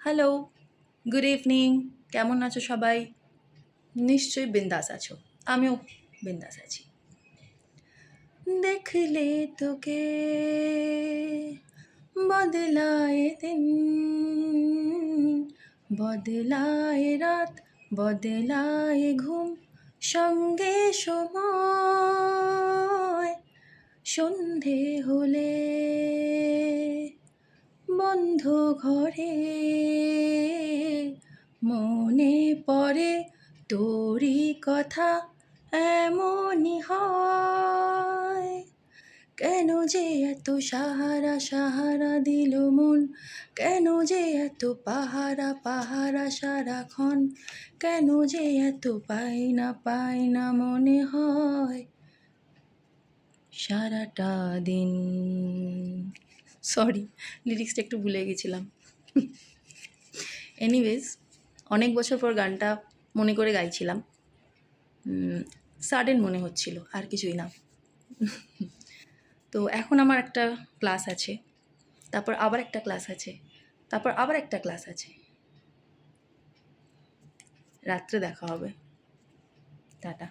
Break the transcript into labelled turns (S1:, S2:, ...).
S1: Hello, good evening. কেমন আছো সবাই? নিশ্চয়ই বিন্দাস আছো। আমিও বিন্দাস আছি। দেখলে তোকে বদলায় দিন, বদলায় রাত, বদলায় ঘুম, সঙ্গে সময়। সন্ধে হলে বন্ধ ঘরে মনে পড়ে তোরই কথা, এমনই হয়। কেন যে এত সাহারা সাহারা দিল মন, কেন যে এত পাহারা পাহারা সারাক্ষণ, কেন যে এত পাই না মনে হয় সারাটা দিন। সরি, লিরিক্সটা একটু ভুলে গেছিলাম। এনিওয়েজ, অনেক বছর পর গানটা মনে করে গাইছিলাম। সাডেন মনে হচ্ছিল, আর কিছুই না। তো এখন আমার একটা ক্লাস আছে, তারপর আবার একটা ক্লাস আছে, তারপর আবার একটা ক্লাস আছে। রাত্রে দেখা হবে। টাটা।